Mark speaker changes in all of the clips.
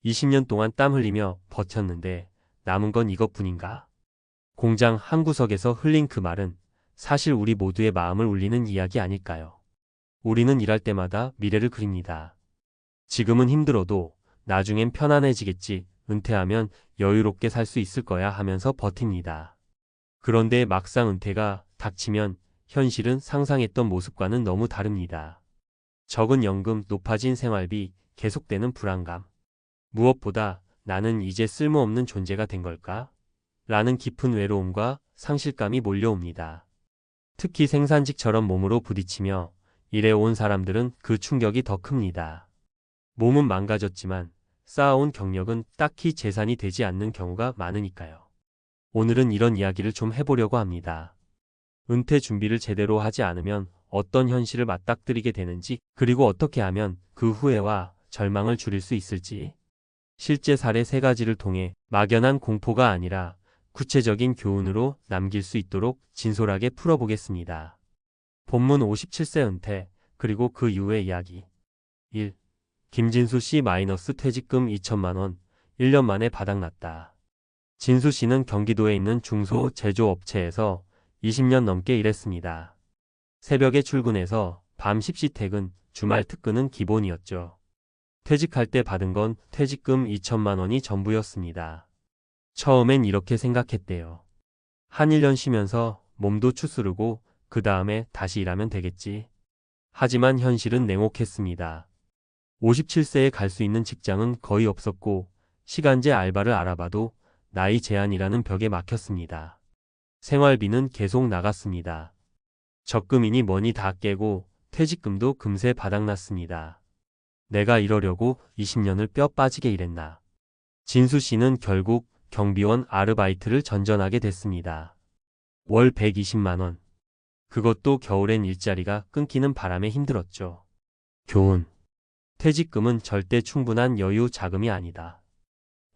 Speaker 1: 20년 동안 땀 흘리며 버텼는데 남은 건 이것뿐인가? 공장 한 구석에서 흘린 그 말은 사실 우리 모두의 마음을 울리는 이야기 아닐까요? 우리는 일할 때마다 미래를 그립니다. 지금은 힘들어도 나중엔 편안해지겠지, 은퇴하면 여유롭게 살 수 있을 거야 하면서 버팁니다. 그런데 막상 은퇴가 닥치면 현실은 상상했던 모습과는 너무 다릅니다. 적은 연금, 높아진 생활비, 계속되는 불안감. 무엇보다 나는 이제 쓸모없는 존재가 된 걸까? 라는 깊은 외로움과 상실감이 몰려옵니다. 특히 생산직처럼 몸으로 부딪히며 일해온 사람들은 그 충격이 더 큽니다. 몸은 망가졌지만 쌓아온 경력은 딱히 재산이 되지 않는 경우가 많으니까요. 오늘은 이런 이야기를 좀 해보려고 합니다. 은퇴 준비를 제대로 하지 않으면 어떤 현실을 맞닥뜨리게 되는지, 그리고 어떻게 하면 그 후회와 절망을 줄일 수 있을지. 실제 사례 3가지를 통해 막연한 공포가 아니라 구체적인 교훈으로 남길 수 있도록 진솔하게 풀어보겠습니다. 본문 57세 은퇴, 그리고 그 이후의 이야기. 1. 김진수 씨 퇴직금 2천만 원, 1년 만에 바닥났다. 진수 씨는 경기도에 있는 중소 제조업체에서 20년 넘게 일했습니다. 새벽에 출근해서 밤 10시 퇴근, 주말 특근은 기본이었죠. 퇴직할 때 받은 건 퇴직금 2천만 원이 전부였습니다. 처음엔 이렇게 생각했대요. 한 1년 쉬면서 몸도 추스르고 그 다음에 다시 일하면 되겠지. 하지만 현실은 냉혹했습니다. 57세에 갈 수 있는 직장은 거의 없었고 시간제 알바를 알아봐도 나이 제한이라는 벽에 막혔습니다. 생활비는 계속 나갔습니다. 적금이니 뭐니 다 깨고 퇴직금도 금세 바닥났습니다. 내가 이러려고 20년을 뼈 빠지게 일했나. 진수 씨는 결국 경비원 아르바이트를 전전하게 됐습니다. 월 120만 원. 그것도 겨울엔 일자리가 끊기는 바람에 힘들었죠. 교훈. 퇴직금은 절대 충분한 여유 자금이 아니다.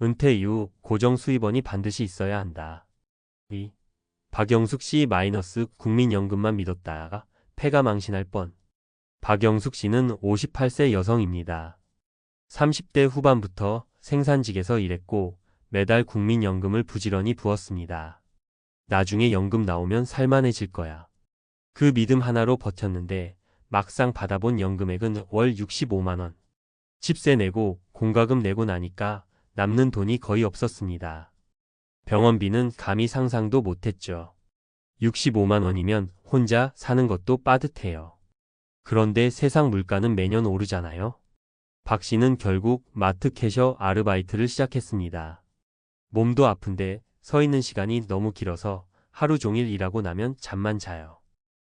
Speaker 1: 은퇴 이후 고정 수입원이 반드시 있어야 한다. 2. 박영숙 씨 국민연금만 믿었다가 폐가 망신할 뻔. 박영숙 씨는 58세 여성입니다. 30대 후반부터 생산직에서 일했고 매달 국민연금을 부지런히 부었습니다. 나중에 연금 나오면 살만해질 거야. 그 믿음 하나로 버텼는데 막상 받아본 연금액은 월 65만 원. 집세 내고 공과금 내고 나니까 남는 돈이 거의 없었습니다. 병원비는 감히 상상도 못했죠. 65만 원이면 혼자 사는 것도 빠듯해요. 그런데 세상 물가는 매년 오르잖아요. 박 씨는 결국 마트 캐셔 아르바이트를 시작했습니다. 몸도 아픈데 서 있는 시간이 너무 길어서 하루 종일 일하고 나면 잠만 자요.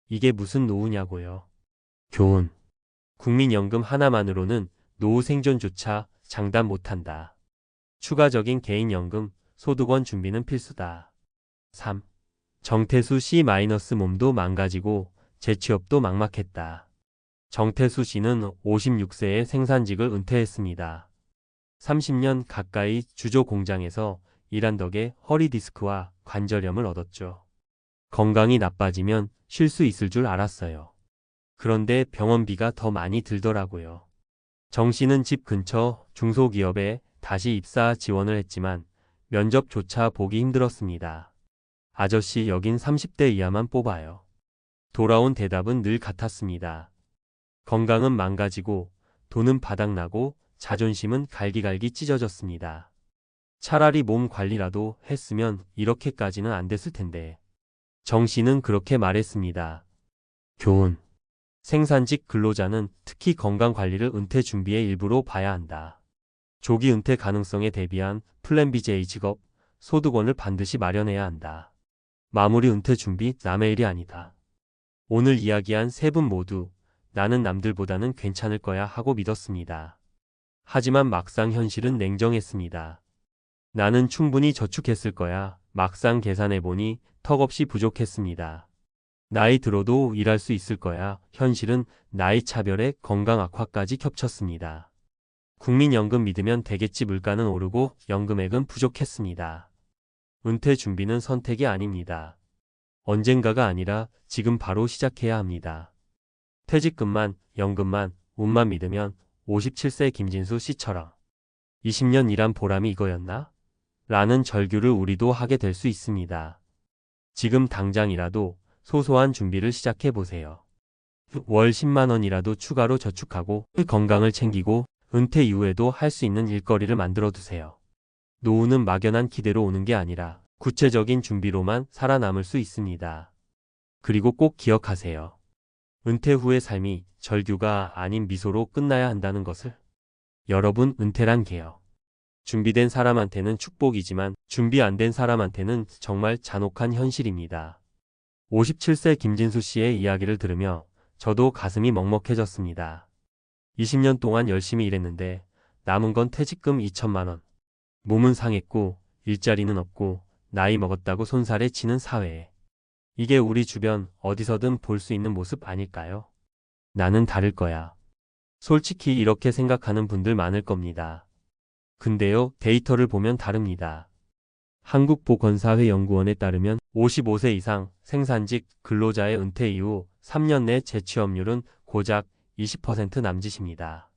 Speaker 1: 이게 무슨 노후냐고요. 교훈. 국민연금 하나만으로는 노후 생존조차 장담 못한다. 추가적인 개인연금, 소득원 준비는 필수다. 3. 정태수 씨 몸도 망가지고 재취업도 막막했다. 정태수 씨는 56세에 생산직을 은퇴했습니다. 30년 가까이 주조 공장에서 일한 덕에 허리 디스크와 관절염을 얻었죠. 건강이 나빠지면 쉴 수 있을 줄 알았어요. 그런데 병원비가 더 많이 들더라고요. 정 씨는 집 근처 중소기업에 다시 입사 지원을 했지만 면접조차 보기 힘들었습니다. 아저씨 여긴 30대 이하만 뽑아요. 돌아온 대답은 늘 같았습니다. 건강은 망가지고 돈은 바닥나고 자존심은 갈기갈기 찢어졌습니다. 차라리 몸 관리라도 했으면 이렇게까지는 안 됐을 텐데. 정 씨는 그렇게 말했습니다. 교훈. 생산직 근로자는 특히 건강관리를 은퇴 준비의 일부로 봐야 한다. 조기 은퇴 가능성에 대비한 플랜 BJ 직업, 소득원을 반드시 마련해야 한다. 마무리 은퇴 준비 남의 일이 아니다. 오늘 이야기한 3분 모두 나는 남들보다는 괜찮을 거야 하고 믿었습니다. 하지만 막상 현실은 냉정했습니다. 나는 충분히 저축했을 거야. 막상 계산해보니 턱없이 부족했습니다. 나이 들어도 일할 수 있을 거야. 현실은 나이 차별에 건강 악화까지 겹쳤습니다. 국민연금 믿으면 되겠지. 물가는 오르고 연금액은 부족했습니다. 은퇴 준비는 선택이 아닙니다. 언젠가가 아니라 지금 바로 시작해야 합니다. 퇴직금만, 연금만, 운만 믿으면 57세 김진수 씨처럼 20년 일한 보람이 이거였나? 라는 절규를 우리도 하게 될 수 있습니다. 지금 당장이라도 소소한 준비를 시작해 보세요. 월 10만 원이라도 추가로 저축하고 건강을 챙기고 은퇴 이후에도 할 수 있는 일거리를 만들어 두세요. 노후는 막연한 기대로 오는 게 아니라 구체적인 준비로만 살아남을 수 있습니다. 그리고 꼭 기억하세요. 은퇴 후의 삶이 절규가 아닌 미소로 끝나야 한다는 것을. 여러분, 은퇴란 게요. 준비된 사람한테는 축복이지만 준비 안 된 사람한테는 정말 잔혹한 현실입니다. 57세 김진수 씨의 이야기를 들으며 저도 가슴이 먹먹해졌습니다. 20년 동안 열심히 일했는데 남은 건 퇴직금 2천만 원. 몸은 상했고 일자리는 없고 나이 먹었다고 손살에 치는 사회에. 이게 우리 주변 어디서든 볼 수 있는 모습 아닐까요? 나는 다를 거야. 솔직히 이렇게 생각하는 분들 많을 겁니다. 근데요, 데이터를 보면 다릅니다. 한국보건사회연구원에 따르면 55세 이상 생산직 근로자의 은퇴 이후 3년 내 재취업률은 고작 20% 남짓입니다.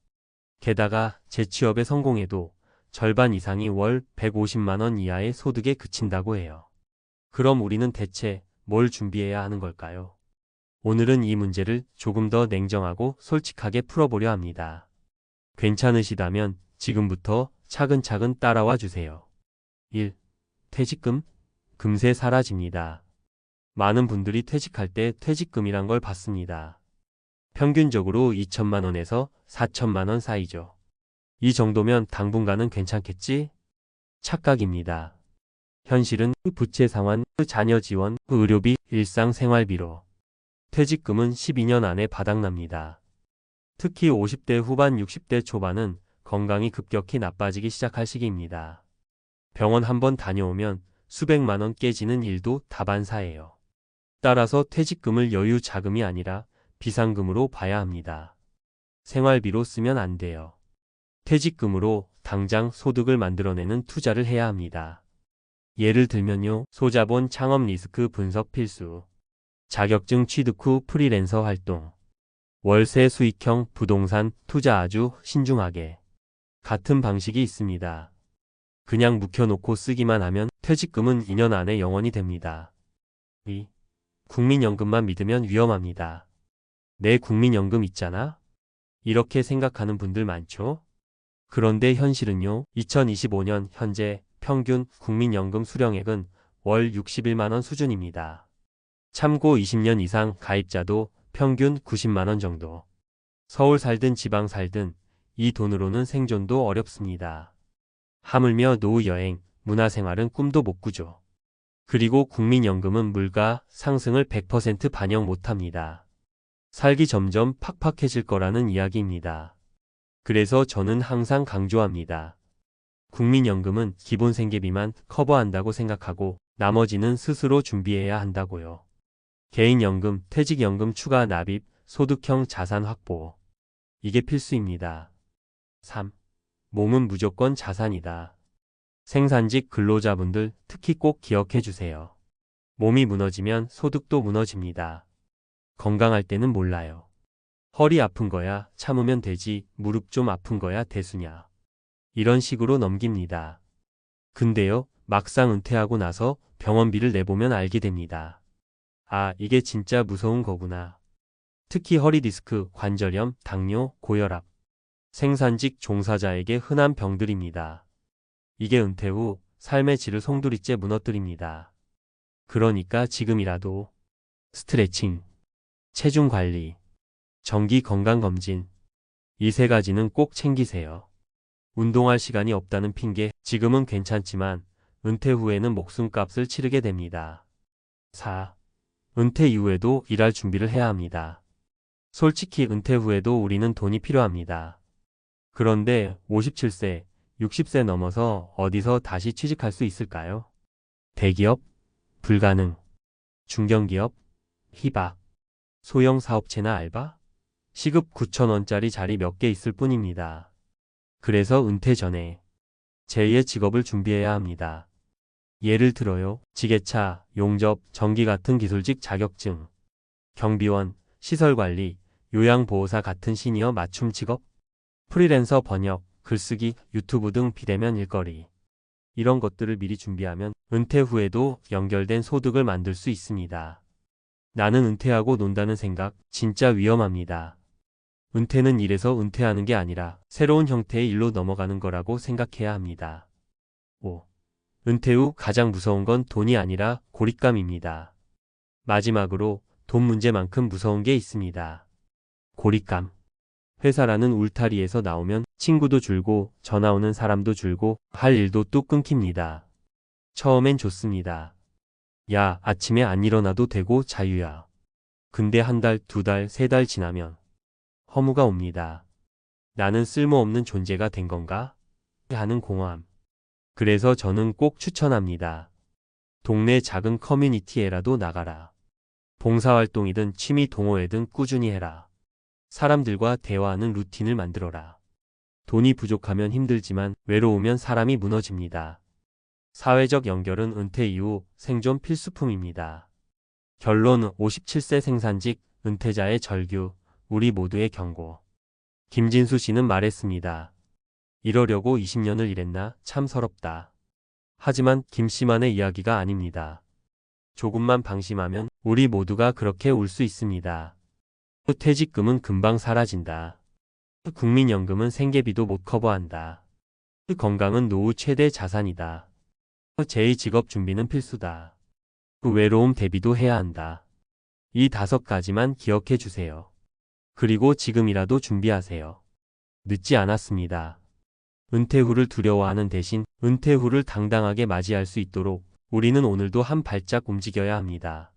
Speaker 1: 게다가 재취업에 성공해도 절반 이상이 월 150만 원 이하의 소득에 그친다고 해요. 그럼 우리는 대체 뭘 준비해야 하는 걸까요? 오늘은 이 문제를 조금 더 냉정하고 솔직하게 풀어보려 합니다. 괜찮으시다면 지금부터 차근차근 따라와 주세요. 1. 퇴직금? 금세 사라집니다. 많은 분들이 퇴직할 때 퇴직금이란 걸 받습니다. 평균적으로 2천만 원에서 4천만 원 사이죠. 이 정도면 당분간은 괜찮겠지? 착각입니다. 현실은 부채 상환, 자녀 지원, 의료비, 일상생활비로. 퇴직금은 12년 안에 바닥납니다. 특히 50대 후반 60대 초반은 건강이 급격히 나빠지기 시작할 시기입니다. 병원 한번 다녀오면 수백만 원 깨지는 일도 다반사예요. 따라서 퇴직금을 여유 자금이 아니라 비상금으로 봐야 합니다. 생활비로 쓰면 안 돼요. 퇴직금으로 당장 소득을 만들어내는 투자를 해야 합니다. 예를 들면요, 소자본 창업 리스크 분석 필수, 자격증 취득 후 프리랜서 활동, 월세 수익형 부동산 투자 아주 신중하게. 같은 방식이 있습니다. 그냥 묵혀놓고 쓰기만 하면 퇴직금은 2년 안에 영원이 됩니다. 2. 국민연금만 믿으면 위험합니다. 내 국민연금 있잖아? 이렇게 생각하는 분들 많죠? 그런데 현실은요, 2025년 현재 평균 국민연금 수령액은 월 61만 원 수준입니다. 참고 20년 이상 가입자도 평균 90만 원 정도. 서울 살든 지방 살든 이 돈으로는 생존도 어렵습니다. 하물며 노후 여행, 문화생활은 꿈도 못 꾸죠. 그리고 국민연금은 물가 상승을 100% 반영 못합니다. 살기 점점 팍팍해질 거라는 이야기입니다. 그래서 저는 항상 강조합니다. 국민연금은 기본 생계비만 커버한다고 생각하고 나머지는 스스로 준비해야 한다고요. 개인연금, 퇴직연금 추가 납입, 소득형 자산 확보. 이게 필수입니다. 3. 몸은 무조건 자산이다. 생산직 근로자분들 특히 꼭 기억해 주세요. 몸이 무너지면 소득도 무너집니다. 건강할 때는 몰라요. 허리 아픈 거야 참으면 되지, 무릎 좀 아픈 거야 대수냐. 이런 식으로 넘깁니다. 근데요, 막상 은퇴하고 나서 병원비를 내보면 알게 됩니다. 아, 이게 진짜 무서운 거구나. 특히 허리 디스크, 관절염, 당뇨, 고혈압. 생산직 종사자에게 흔한 병들입니다. 이게 은퇴 후 삶의 질을 송두리째 무너뜨립니다. 그러니까 지금이라도 스트레칭, 체중 관리, 정기 건강검진, 이 세 가지는 꼭 챙기세요. 운동할 시간이 없다는 핑계, 지금은 괜찮지만 은퇴 후에는 목숨값을 치르게 됩니다. 4. 은퇴 이후에도 일할 준비를 해야 합니다. 솔직히 은퇴 후에도 우리는 돈이 필요합니다. 그런데 57세, 60세 넘어서 어디서 다시 취직할 수 있을까요? 대기업? 불가능. 중견기업? 희박. 소형 사업체나 알바? 시급 9,000원짜리 자리 몇 개 있을 뿐입니다. 그래서 은퇴 전에 제2의 직업을 준비해야 합니다. 예를 들어요, 지게차, 용접, 전기 같은 기술직 자격증, 경비원, 시설관리, 요양보호사 같은 시니어 맞춤 직업, 프리랜서 번역, 글쓰기, 유튜브 등 비대면 일거리. 이런 것들을 미리 준비하면 은퇴 후에도 연결된 소득을 만들 수 있습니다. 나는 은퇴하고 논다는 생각 진짜 위험합니다. 은퇴는 일에서 은퇴하는 게 아니라 새로운 형태의 일로 넘어가는 거라고 생각해야 합니다. 5. 은퇴 후 가장 무서운 건 돈이 아니라 고립감입니다. 마지막으로 돈 문제만큼 무서운 게 있습니다. 고립감. 회사라는 울타리에서 나오면 친구도 줄고 전화 오는 사람도 줄고 할 일도 뚝 끊깁니다. 처음엔 좋습니다. 야, 아침에 안 일어나도 되고 자유야. 근데 한 달, 두 달, 세 달 지나면 허무가 옵니다. 나는 쓸모없는 존재가 된 건가? 하는 공허함. 그래서 저는 꼭 추천합니다. 동네 작은 커뮤니티에라도 나가라. 봉사활동이든 취미 동호회든 꾸준히 해라. 사람들과 대화하는 루틴을 만들어라. 돈이 부족하면 힘들지만 외로우면 사람이 무너집니다. 사회적 연결은 은퇴 이후 생존 필수품입니다. 결론 57세 생산직 은퇴자의 절규, 우리 모두의 경고. 김진수 씨는 말했습니다. 이러려고 20년을 일했나 참 서럽다. 하지만 김 씨만의 이야기가 아닙니다. 조금만 방심하면 우리 모두가 그렇게 울 수 있습니다. 퇴직금은 금방 사라진다. 국민연금은 생계비도 못 커버한다. 건강은 노후 최대 자산이다. 제2직업 준비는 필수다. 외로움 대비도 해야 한다. 이 5가지만 기억해 주세요. 그리고 지금이라도 준비하세요. 늦지 않았습니다. 은퇴 후를 두려워하는 대신 은퇴 후를 당당하게 맞이할 수 있도록 우리는 오늘도 한 발짝 움직여야 합니다.